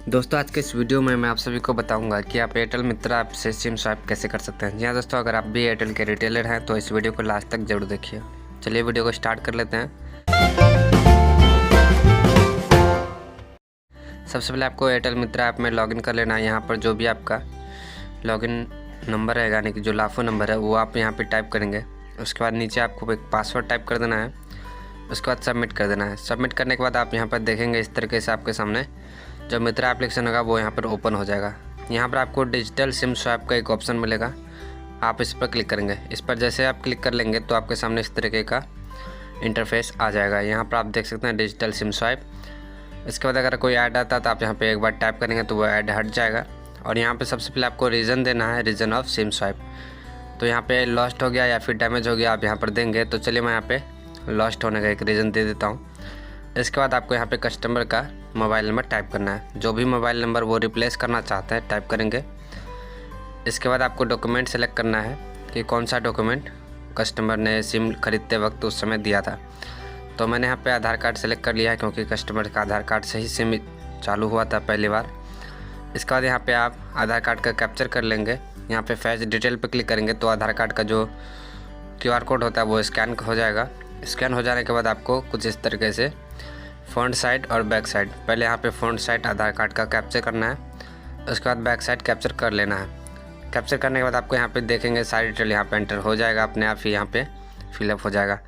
दोस्तों आज के इस वीडियो में मैं आप सभी को बताऊंगा कि आप एयरटेल मित्रा ऐप से सिम स्वैप कैसे कर सकते हैं। जी हाँ दोस्तों, अगर आप भी एयरटेल के रिटेलर हैं तो इस वीडियो को लास्ट तक जरूर देखिए। चलिए वीडियो को स्टार्ट कर लेते हैं। सबसे पहले आपको एयरटेल मित्रा ऐप में लॉगिन कर लेना है। यहाँ पर जो भी आपका लॉगिन नंबर है यानी कि जो लाफो नंबर है वो आप यहाँ पर टाइप करेंगे। उसके बाद नीचे आपको एक पासवर्ड टाइप कर देना है। उसके बाद सबमिट कर देना है। सबमिट करने के बाद आप यहाँ पर देखेंगे इस तरीके से आपके सामने जो मित्रा एप्लीकेशन होगा वो यहाँ पर ओपन हो जाएगा। यहाँ पर आपको डिजिटल सिम स्वैप का एक ऑप्शन मिलेगा, आप इस पर क्लिक करेंगे। इस पर जैसे आप क्लिक कर लेंगे तो आपके सामने इस तरीके का इंटरफेस आ जाएगा। यहाँ पर आप देख सकते हैं डिजिटल सिम स्वैप। इसके बाद अगर कोई ऐड आता है तो आप यहाँ पे एक बार टाइप करेंगे तो वो ऐड हट जाएगा। और यहाँ पे सबसे पहले आपको रीज़न देना है, रीज़न ऑफ सिम स्वैप। तो यहाँ पे लॉस्ट हो गया या फिर डैमेज हो गया आप यहाँ पर देंगे। तो चलिए मैं यहाँ पे लॉस्ट होने का एक रीज़न दे देता हूँ। इसके बाद आपको यहाँ पे कस्टमर का मोबाइल नंबर टाइप करना है। जो भी मोबाइल नंबर वो रिप्लेस करना चाहते हैं टाइप करेंगे। इसके बाद आपको डॉक्यूमेंट सेलेक्ट करना है कि कौन सा डॉक्यूमेंट कस्टमर ने सिम खरीदते वक्त उस समय दिया था। तो मैंने यहाँ पे आधार कार्ड सेलेक्ट कर लिया है क्योंकि कस्टमर का आधार कार्ड से ही सिम चालू हुआ था पहली बार। इसके बाद यहाँ पर आप आधार कार्ड का कैप्चर कर लेंगे। यहाँ पर फैच डिटेल पर क्लिक करेंगे तो आधार कार्ड का जो QR कोड होता है वो स्कैन हो जाएगा। स्कैन हो जाने के बाद आपको कुछ इस तरीके से फ्रंट साइड और बैक साइड, पहले यहाँ पे फ्रंट साइड आधार कार्ड का कैप्चर करना है। उसके बाद बैक साइड कैप्चर कर लेना है। कैप्चर करने के बाद आपको यहाँ पे देखेंगे सारी डिटेल यहाँ पे एंटर हो जाएगा, अपने आप ही यहाँ पे फिलअप हो जाएगा।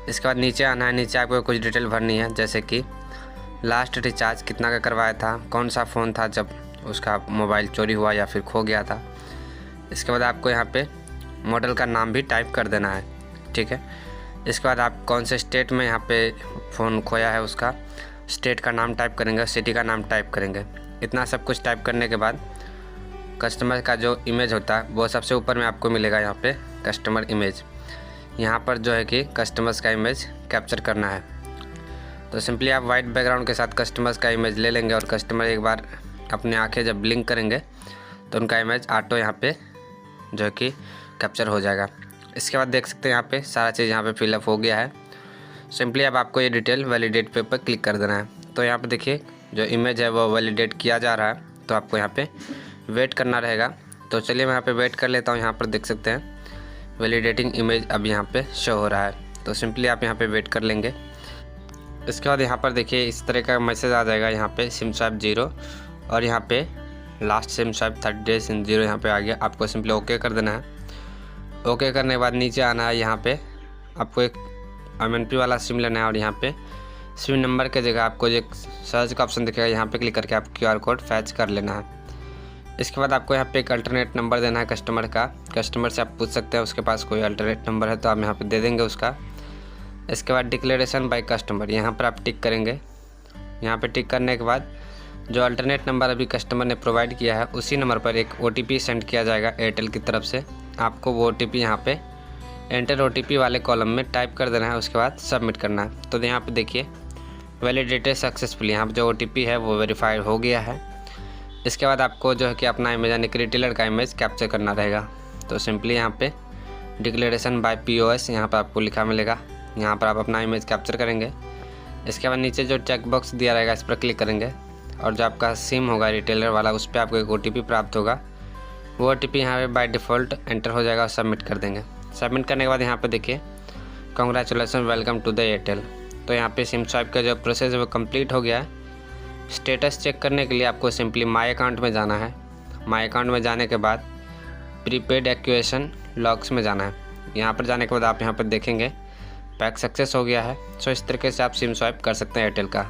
इसके बाद नीचे आना है। नीचे आपको कुछ डिटेल भरनी है, जैसे कि लास्ट रिचार्ज कितना का करवाया था, कौन सा फ़ोन था जब उसका मोबाइल चोरी हुआ या फिर खो गया था। इसके बाद आपको यहाँ पर मॉडल का नाम भी टाइप कर देना है, ठीक है। इसके बाद आप कौन से स्टेट में यहाँ पे फ़ोन खोया है उसका स्टेट का नाम टाइप करेंगे, सिटी का नाम टाइप करेंगे। इतना सब कुछ टाइप करने के बाद कस्टमर का जो इमेज होता है वो सबसे ऊपर में आपको मिलेगा। यहाँ पे कस्टमर इमेज, यहाँ पर जो है कि कस्टमर्स का इमेज कैप्चर करना है। तो सिंपली आप वाइट बैकग्राउंड के साथ कस्टमर्स का इमेज ले लेंगे और कस्टमर एक बार अपनी आँखें जब ब्लिंक करेंगे तो उनका इमेज ऑटो यहाँ पर जो है कि कैप्चर हो जाएगा। इसके बाद देख सकते हैं यहाँ पे सारा चीज़ यहाँ पे फिलअप हो गया है। सिंपली अब आपको ये डिटेल वैलिडेट पे पर क्लिक कर देना है। तो यहाँ पे देखिए जो इमेज है वो वैलिडेट किया जा रहा है, तो आपको यहाँ पे वेट करना रहेगा। तो चलिए मैं यहाँ पे वेट कर लेता हूँ। यहाँ पर देख सकते हैं वैलिडेटिंग इमेज अब यहाँ पे शो हो रहा है। तो सिंपली आप यहाँ पर वेट कर लेंगे। इसके बाद यहाँ पर देखिए इस तरह का मैसेज आ जाएगा, यहाँ पर सिम स्वैप 0 और यहाँ पर last SIM swap 30 days in 0 यहाँ पर आ गया। आपको सिंपली ओके कर देना है। ओके करने के बाद नीचे आना है। यहाँ पे आपको एक MNP वाला सिम लेना है और यहाँ पे सिम नंबर के जगह आपको जो एक सर्च का ऑप्शन दिखेगा यहाँ पे क्लिक करके आप QR कोड फैच कर लेना है। इसके बाद आपको यहाँ पे एक अल्टरनेट नंबर देना है कस्टमर का। कस्टमर से आप पूछ सकते हैं उसके पास कोई अल्टरनेट नंबर है तो आप यहाँ पे दे देंगे उसका। इसके बाद डिक्लेरेशन बाय कस्टमर, यहाँ पर आप टिक करेंगे। यहाँ पर टिक करने के बाद जो अल्टरनेट नंबर अभी कस्टमर ने प्रोवाइड किया है उसी नंबर पर एक OTP सेंड किया जाएगा एयरटेल की तरफ से। आपको वो OTP यहाँ पे एंटर OTP वाले कॉलम में टाइप कर देना है। उसके बाद सबमिट करना है। तो यहाँ पे देखिए वैलिडेटेड सक्सेसफुली, यहाँ पे जो OTP है वो वेरीफाइड हो गया है। इसके बाद आपको जो है कि अपना इमेज यानी कि रिटेलर का इमेज कैप्चर करना रहेगा। तो सिंपली यहाँ पे डिक्लेरेशन बाय POS यहाँ पर आपको लिखा मिलेगा, यहाँ पर आप अपना इमेज कैप्चर करेंगे। इसके बाद नीचे जो चेक बॉक्स दिया रहेगा इस पर क्लिक करेंगे और जो आपका सिम होगा रिटेलर वाला उस पर आपको एक OTP प्राप्त होगा। वो OTP यहाँ पे बाय डिफ़ॉल्ट एंटर हो जाएगा और सबमिट कर देंगे। सबमिट करने के बाद यहाँ पे देखिए congratulation welcome to the Airtel. तो यहाँ पे सिम स्वैप का जो प्रोसेस है वो कंप्लीट हो गया है। स्टेटस चेक करने के लिए आपको सिंपली माय अकाउंट में जाना है। माय अकाउंट में जाने के बाद प्रीपेड एक्टिवेशन लॉग्स में जाना है। यहाँ पर जाने के बाद आप यहाँ पर देखेंगे पैक सक्सेस हो गया है। सो इस तरीके से आप सिम स्वैप कर सकते हैं एयरटेल का।